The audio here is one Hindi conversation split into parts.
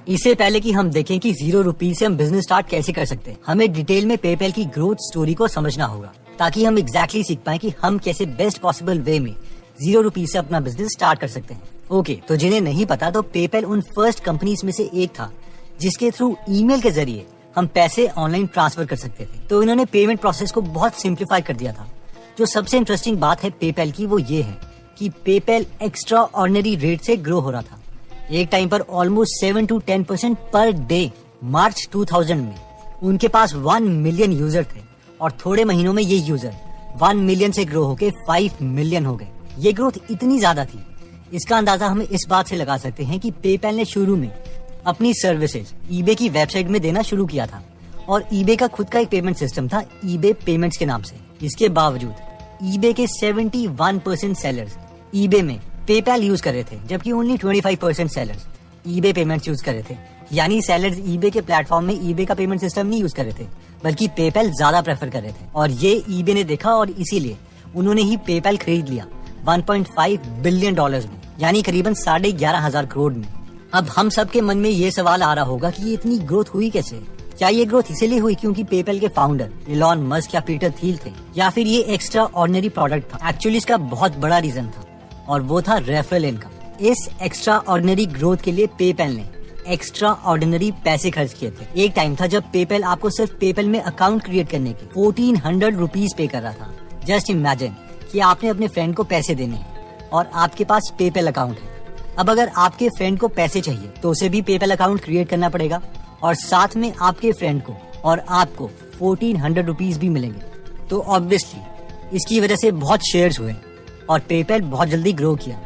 इससे पहले कि हम देखें कि 0 रुपीज से हम बिजनेस स्टार्ट कैसे कर सकते हैं, हमें डिटेल में पेपैल की ग्रोथ स्टोरी को समझना होगा ताकि हम एग्जैक्टली सीख पाए कि हम कैसे बेस्ट पॉसिबल वे में 0 रुपीज से अपना बिजनेस स्टार्ट कर सकते हैं। ओके, तो जिन्हें नहीं पता तो पेपैल उन फर्स्ट कंपनीज में से एक था जिसके थ्रू ईमेल के जरिए हम पैसे ऑनलाइन ट्रांसफर कर सकते थे। तो इन्होंने पेमेंट प्रोसेस को बहुत सिंप्लीफाई कर दिया था। जो सबसे इंटरेस्टिंग बात है पेपैल की वो ये है कि पेपैल एक्स्ट्रा ऑर्डिनरी रेट से ग्रो हो रहा था। एक टाइम पर ऑलमोस्ट 7 to 10% पर डे। मार्च 2000 में उनके पास 1 मिलियन यूजर थे और थोड़े महीनों में ये यूजर 1 मिलियन से ग्रो होके 5 मिलियन हो गए। ये ग्रोथ इतनी ज्यादा थी, इसका अंदाजा हम इस बात से लगा सकते हैं कि पेपैल ने शुरू में अपनी सर्विसेज ईबे की वेबसाइट में देना शुरू किया था और ईबे का खुद का एक पेमेंट सिस्टम था ईबे पेमेंट्स के नाम से। इसके बावजूद ईबे के 71% सेलर्स ईबे में पेपैल यूज कर रहे थे, जबकि only 25% sellers eBay payments use कर रहे थे। यानी सेलर्स ईबे के प्लेटफॉर्म में ईबे का पेमेंट सिस्टम नहीं यूज कर रहे थे, बल्कि पेपैल ज्यादा प्रेफर कर रहे थे। और ये ईबे ने देखा और इसीलिए उन्होंने ही पेपैल खरीद लिया 1.5 बिलियन डॉलर्स में, यानी करीबन 11,500 करोड़ में। अब हम सब के मन में ये सवाल आ रहा होगा कि ये इतनी ग्रोथ हुई कैसे? क्या ये ग्रोथ इसीलिए हुई क्योंकि पेपैल के फाउंडर इलॉन मस्क या पीटर थील थे, या फिर ये एक्स्ट्रा ऑर्डिनरी प्रोडक्ट था? एक्चुअली इसका बहुत बड़ा रीजन था और वो था रेफरल इनकम। इस एक्स्ट्रा ऑर्डिनरी ग्रोथ के लिए पेपैल ने एक्स्ट्रा ऑर्डिनरी पैसे खर्च किए थे। एक टाइम था जब पेपैल आपको सिर्फ पेपैल में अकाउंट क्रिएट करने के 1400 रुपीज पे कर रहा था। जस्ट इमेजिन कि आपने अपने फ्रेंड को पैसे देने हैं और आपके पास पेपैल अकाउंट है। अब अगर आपके फ्रेंड को पैसे चाहिए तो उसे भी पेपैल अकाउंट क्रिएट करना पड़ेगा और साथ में आपके फ्रेंड को और आपको 1400 रुपीज भी मिलेंगे। तो ऑब्वियसली इसकी वजह से बहुत शेयर्स हुए और पेपैल बहुत जल्दी ग्रो किया।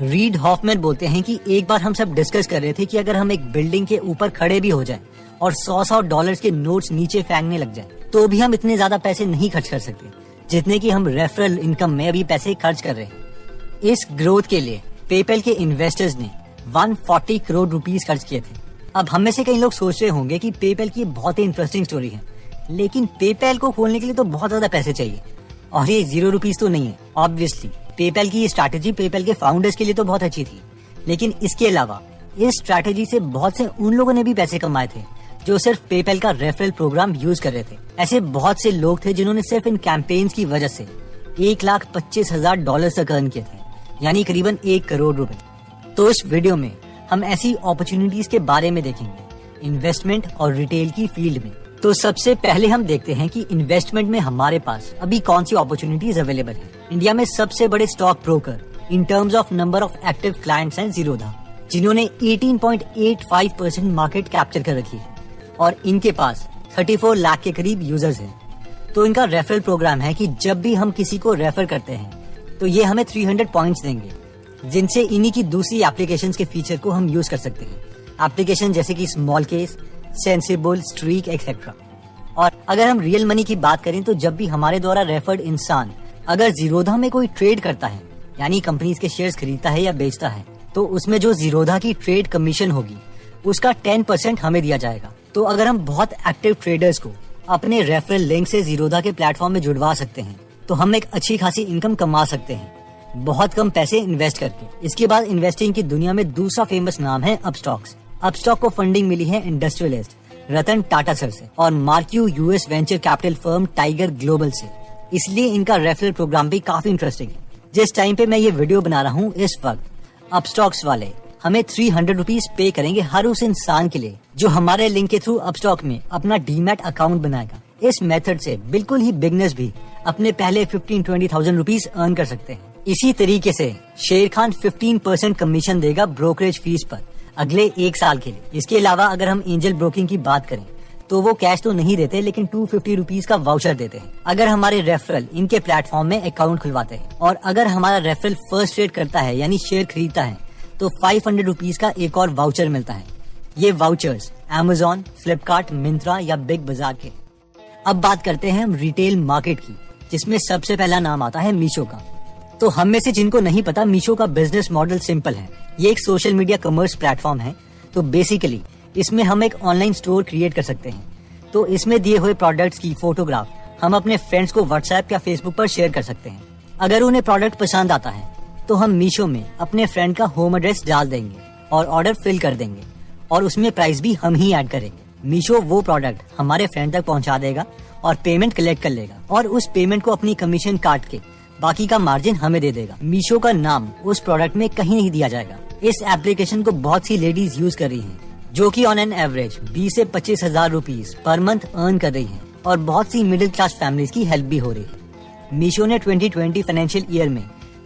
रीड हॉफमैन बोलते हैं कि एक बार हम सब डिस्कस कर रहे थे कि अगर हम एक बिल्डिंग के ऊपर खड़े भी हो जाएं और 100 डॉलर्स के नोट्स नीचे फेंकने लग जाएं, तो भी हम इतने ज्यादा पैसे नहीं खर्च कर सकते जितने कि हम रेफरल इनकम में अभी पैसे खर्च कर रहे हैं। इस ग्रोथ के लिए पेपैल के इन्वेस्टर्स ने 140 करोड़ रुपीस खर्च किए थे। अब हम में से कई लोग सोच रहे होंगे कि पेपैल की बहुत ही इंटरेस्टिंग स्टोरी है, लेकिन पेपैल को खोलने के लिए तो बहुत ज्यादा पैसे चाहिए और ये 0 रुपीज तो नहीं है। ऑब्वियसली पेपैल की ये स्ट्रैटेजी पेपैल के फाउंडर्स के लिए तो बहुत अच्छी थी, लेकिन इसके अलावा इस स्ट्रैटेजी से बहुत से उन लोगों ने भी पैसे कमाए थे जो सिर्फ पेपैल का रेफरल प्रोग्राम यूज कर रहे थे। ऐसे बहुत से लोग थे जिन्होंने सिर्फ इन कैंपेन्स की वजह से $1,25,000 तक अर्न किए थे, यानी करीबन 1 करोड़ रुपए। तो इस वीडियो में हम ऐसी अपॉर्चुनिटीज के बारे में देखेंगे इन्वेस्टमेंट और रिटेल की फील्ड में। तो सबसे पहले हम देखते हैं कि इन्वेस्टमेंट में हमारे पास अभी कौन सी अपॉर्चुनिटीज अवेलेबल है। इंडिया में सबसे बड़े stock broker in terms of number of active clients हैं ज़ीरोधा, जिन्होंने 18.85% मार्केट कैप्चर कर रखी है और इनके पास 34 लाख के करीब यूजर्स हैं। तो इनका रेफरल प्रोग्राम है कि जब भी हम किसी को रेफर करते हैं तो ये हमें 300 पॉइंट्स देंगे, जिनसे इन्हीं की दूसरी एप्लीकेशंस के फीचर को हम यूज कर सकते हैं। एप्लीकेशन जैसे कि small case, sensible, streak etcetera. और अगर हम रियल मनी की बात करें तो जब भी हमारे द्वारा रेफर्ड इंसान अगर ज़ीरोधा में कोई ट्रेड करता है, यानी कंपनीज के शेयर्स खरीदता है या बेचता है, तो उसमें जो ज़ीरोधा की ट्रेड कमीशन होगी उसका 10% हमें दिया जाएगा। तो अगर हम बहुत एक्टिव ट्रेडर्स को अपने रेफरल लिंक से ज़ीरोधा के प्लेटफॉर्म में जुड़वा सकते हैं तो हम एक अच्छी खासी इनकम कमा सकते हैं बहुत कम पैसे इन्वेस्ट करके। इसके बाद इन्वेस्टिंग की दुनिया में दूसरा फेमस नाम है अपस्टॉक्स। अपस्टॉक को फंडिंग मिली है इंडस्ट्रियलिस्ट रतन टाटा सर से और marquee US venture capital firm tiger global से, इसलिए इनका रेफरल प्रोग्राम भी काफी इंटरेस्टिंग है। जिस टाइम पे मैं ये वीडियो बना रहा हूँ इस वक्त अपस्टॉक्स वाले हमें 300 रुपीज पे करेंगे हर उस इंसान के लिए जो हमारे लिंक के थ्रू अपस्टॉक में अपना डीमैट अकाउंट बनाएगा। इस मेथड से बिल्कुल ही बिगनर्स भी अपने पहले 15-20,000 रुपीज अर्न कर सकते हैं। इसी तरीके से शेर खान 15% कमीशन देगा ब्रोकरेज फीस पर अगले 1 साल के लिए। इसके अलावा अगर हम एंजल ब्रोकिंग की बात करें तो वो कैश तो नहीं देते, लेकिन 250 रुपीज का वाउचर देते हैं अगर हमारे रेफरल इनके प्लेटफॉर्म में अकाउंट खुलवाते हैं। और अगर हमारा रेफरल फर्स्ट ट्रेड करता है यानी शेयर खरीदता है तो 500 रुपीज का एक और वाउचर मिलता है। ये वाउचर्स अमेज़न, फ्लिपकार्ट, मिंत्रा या बिग बाजार के। अब बात करते हैं हम रिटेल मार्केट की, जिसमें सबसे पहला नाम आता है मीशो का। तो हम में से जिनको नहीं पता, मीशो का बिजनेस मॉडल सिंपल है। ये एक सोशल मीडिया कमर्स प्लेटफॉर्म है। तो बेसिकली इसमें हम एक ऑनलाइन स्टोर क्रिएट कर सकते हैं। तो इसमें दिए हुए प्रोडक्ट्स की फोटोग्राफ हम अपने फ्रेंड्स को व्हाट्सएप या फेसबुक पर शेयर कर सकते हैं। अगर उन्हें प्रोडक्ट पसंद आता है तो हम मीशो में अपने फ्रेंड का होम एड्रेस डाल देंगे और ऑर्डर फिल कर देंगे और उसमें प्राइस भी हम ही ऐड करेंगे। मीशो वो प्रोडक्ट हमारे फ्रेंड तक पहुंचा देगा और पेमेंट कलेक्ट कर लेगा और उस पेमेंट को अपनी कमीशन काट के बाकी का मार्जिन हमें दे देगा। मीशो का नाम उस प्रोडक्ट में कहीं नहीं दिया जाएगा। इस एप्लीकेशन को बहुत सी लेडीज यूज कर रही हैं, जो कि ऑन एन एवरेज 20 से 25 हजार रुपीज पर मंथ अर्न कर रही हैं और बहुत सी मिडिल क्लास फैमिलीज की हेल्प भी हो रही है। मीशो ने 2020 फाइनेंशियल ईयर में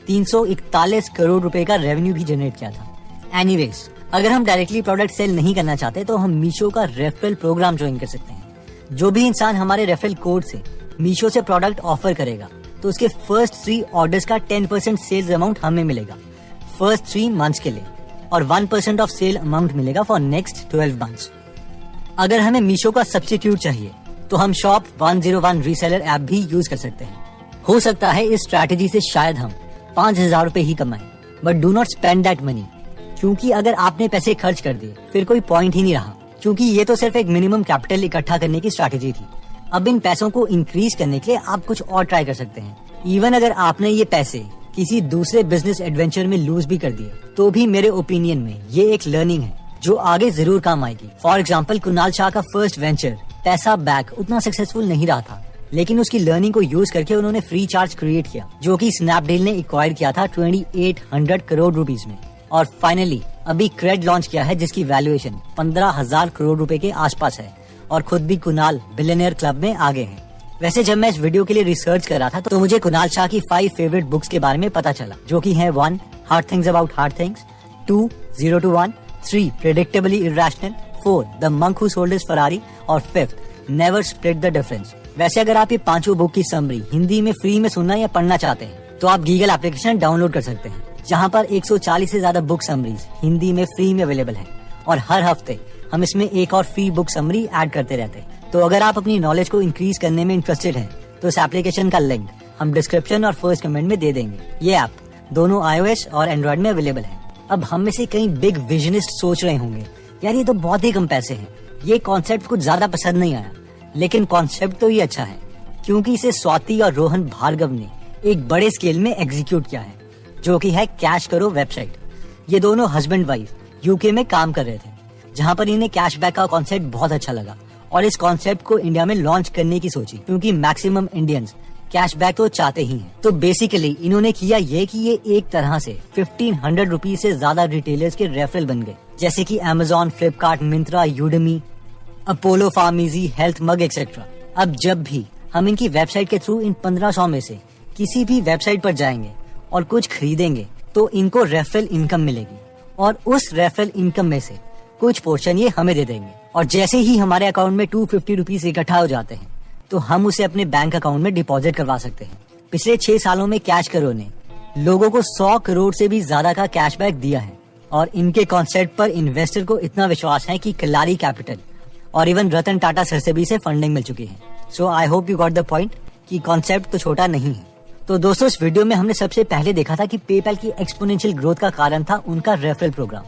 341 करोड़ रुपए का रेवेन्यू भी जनरेट किया था। एनीवेज, अगर हम डायरेक्टली प्रोडक्ट सेल नहीं करना चाहते तो हम मीशो का रेफरल प्रोग्राम ज्वाइन कर सकते हैं। जो भी इंसान हमारे रेफरल कोड से मीशो से प्रोडक्ट ऑफर करेगा तो उसके फर्स्ट 3 ऑर्डर्स का 10% सेल्स अमाउंट हमें मिलेगा फर्स्ट 3 मंथ्स के लिए और 1% ऑफ सेल अमाउंट मिलेगा फॉर नेक्स्ट 12 मंथ्स। अगर हमें मीशो का सब्स्टिट्यूट चाहिए तो हम शॉप 101 रीसेलर ऐप भी यूज कर सकते हैं। हो सकता है इस स्ट्रैटेजी से शायद हम 5,000 रुपए ही कमाएं, but do not spend that money, क्योंकि अगर आपने पैसे खर्च कर दिए फिर कोई पॉइंट ही नहीं रहा, क्योंकि ये तो सिर्फ एक मिनिमम कैपिटल इकट्ठा करने की स्ट्रैटेजी थी। अब इन पैसों को इंक्रीज करने के लिए आप कुछ और ट्राई कर सकते हैं। इवन अगर आपने ये पैसे किसी दूसरे बिजनेस एडवेंचर में लूज भी कर दिए तो भी मेरे ओपिनियन में ये एक लर्निंग है जो आगे जरूर काम आएगी। फॉर एग्जाम्पल, कुणाल शाह का फर्स्ट वेंचर पैसा बैक उतना सक्सेसफुल नहीं रहा था, लेकिन उसकी लर्निंग को यूज करके उन्होंने फ्री चार्ज क्रिएट किया, जो कि स्नैपडील ने एक्वायर किया था 2800 करोड़ रुपीज में। और फाइनली अभी क्रेड लॉन्च किया है जिसकी वैल्यूएशन 15,000 करोड़ रुपए के आसपास है और खुद भी कुणाल बिलियनियर क्लब में आगे हैं। वैसे जब मैं इस वीडियो के लिए रिसर्च कर रहा था तो मुझे कुणाल शाह की 5 फेवरेट बुक्स के बारे में पता चला, जो कि हैं 1 hard things about hard things, 2 0 to 1, 3 predictably irrational, 4 the monk who sold his Ferrari और 5th never split the difference. वैसे अगर आप ये 5 बुक की समरी हिंदी में फ्री में सुनना या पढ़ना चाहते हैं तो आप गीगल एप्लीकेशन डाउनलोड कर सकते हैं, जहाँ पर 140 से ज्यादा बुक समरीज हिंदी में फ्री में अवेलेबल है और हर हफ्ते हम इसमें एक और फ्री बुक समरी ऐड करते रहते हैं। तो अगर आप अपनी नॉलेज को इंक्रीज करने में इंटरेस्टेड हैं तो इस एप्लीकेशन का लिंक हम डिस्क्रिप्शन और फर्स्ट कमेंट में दे देंगे। ये ऐप दोनों iOS और एंड्रॉइड में अवेलेबल है। अब हम में से कई बिग विजनिस्ट सोच रहे होंगे, यार ये तो बहुत ही कम पैसे हैं, ये कॉन्सेप्ट कुछ ज्यादा पसंद नहीं आया। लेकिन कॉन्सेप्ट तो ये अच्छा है क्योंकि इसे स्वाति और रोहन भार्गव ने एक बड़े स्केल में एग्जीक्यूट किया है, जो कि है कैश करो वेबसाइट। ये दोनों हस्बैंड वाइफ यूके में काम कर रहे थे, जहाँ पर इन्हें कैशबैक का कॉन्सेप्ट बहुत अच्छा लगा और इस कॉन्सेप्ट को इंडिया में लॉन्च करने की सोची, क्योंकि मैक्सिमम इंडियंस कैशबैक तो चाहते ही हैं। तो बेसिकली इन्होंने किया ये कि ये एक तरह से 1500 रुपीज से ज्यादा रिटेलर्स के रेफरल बन गए, जैसे कि Amazon, Flipkart, Myntra, Udemy, Apollo pharmacy, health mug etcetera. अब जब भी हम इनकी वेबसाइट के थ्रू इन 1500 में से किसी भी वेबसाइट पर जाएंगे और कुछ खरीदेंगे तो इनको रेफरल इनकम मिलेगी और उस रेफरल इनकम में से कुछ पोर्शन ये हमें दे देंगे। और जैसे ही हमारे अकाउंट में 250 रुपीज इकट्ठा हो जाते हैं तो हम उसे अपने बैंक अकाउंट में डिपॉजिट करवा सकते हैं। पिछले 6 सालों में कैश करो ने लोगों को 100 करोड़ से भी ज्यादा का कैशबैक दिया है और इनके कॉन्सेप्ट पर इन्वेस्टर को इतना विश्वास है कि कलारी कैपिटल और इवन रतन टाटा सर से भी इसे फंडिंग मिल चुकी है। So I hope you got the point कि कॉन्सेप्ट तो छोटा नहीं है। तो दोस्तों, इस वीडियो में हमने सबसे पहले देखा था कि पेपैल की एक्सपोनेंशियल ग्रोथ का कारण था उनका रेफरल प्रोग्राम,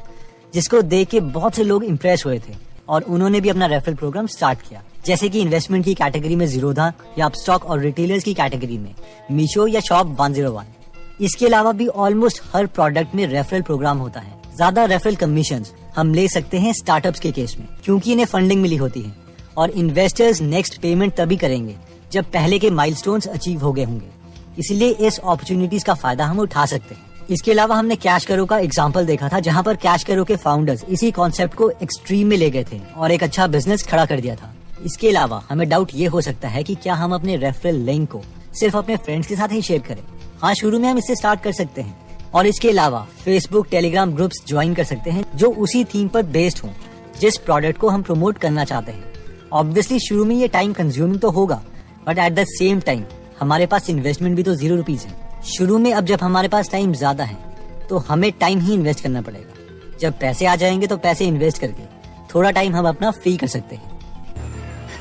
जिसको देख के बहुत से लोग इम्प्रेस हुए थे और उन्होंने भी अपना रेफरल प्रोग्राम स्टार्ट किया, जैसे कि इन्वेस्टमेंट की कैटेगरी में जीरोधा या अपस्टॉक और रिटेलर्स की कैटेगरी में मीशो या शॉप 101। इसके अलावा भी ऑलमोस्ट हर प्रोडक्ट में रेफरल प्रोग्राम होता है। ज्यादा रेफरल कमीशंस हम ले सकते हैं स्टार्टअप्स के केस में, क्योंकि इन्हें फंडिंग मिली होती है और इन्वेस्टर्स नेक्स्ट पेमेंट तभी करेंगे जब पहले के माइलस्टोन्स अचीव हो गए होंगे। इसलिए इस अपॉर्चुनिटीज का फायदा हम उठा सकते हैं। इसके अलावा हमने कैश करो का एग्जांपल देखा था, जहां पर कैश करो के फाउंडर्स इसी कॉन्सेप्ट को एक्सट्रीम में ले गए थे और एक अच्छा बिजनेस खड़ा कर दिया था। इसके अलावा हमें डाउट ये हो सकता है कि क्या हम अपने रेफरल लिंक को सिर्फ अपने फ्रेंड्स के साथ ही शेयर करें। हाँ, शुरू में हम इससे स्टार्ट कर सकते हैं और इसके अलावा फेसबुक, टेलीग्राम ग्रुप्स ज्वाइन कर सकते हैं जो उसी थीम पर बेस्ड हों जिस प्रोडक्ट को हम प्रमोट करना चाहते हैं। ऑब्वियसली शुरू में ये टाइम कंज्यूमिंग तो होगा, but at the same time हमारे पास इन्वेस्टमेंट भी तो 0 रुपीज है। शुरू में अब जब हमारे पास टाइम ज्यादा है तो हमें टाइम ही इन्वेस्ट करना पड़ेगा। जब पैसे आ जाएंगे तो पैसे इन्वेस्ट करके थोड़ा टाइम हम अपना फ्री कर सकते हैं।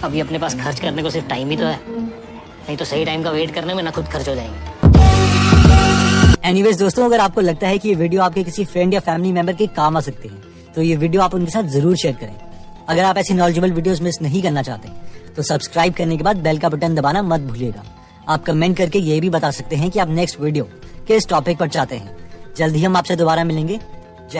अभी अपने पास खर्च करने को सिर्फ टाइम ही तो है, नहीं तो सही टाइम का वेट करने में ना खुद खर्च हो जाएंगे। एनीवेज दोस्तों, अगर आपको लगता है कि ये वीडियो आपके किसी फ्रेंड या फैमिली मेंबर के काम आ सकते हैं तो ये वीडियो आप उनके साथ जरूर शेयर करें। अगर आप ऐसी नॉलेजेबल वीडियोस मिस नहीं करना चाहते तो सब्सक्राइब करने के बाद बेल का बटन दबाना मत भूलिएगा। आप कमेंट करके ये भी बता सकते हैं कि आप नेक्स्ट वीडियो किस टॉपिक पर चाहते हैं। जल्द ही हम आपसे दोबारा मिलेंगे।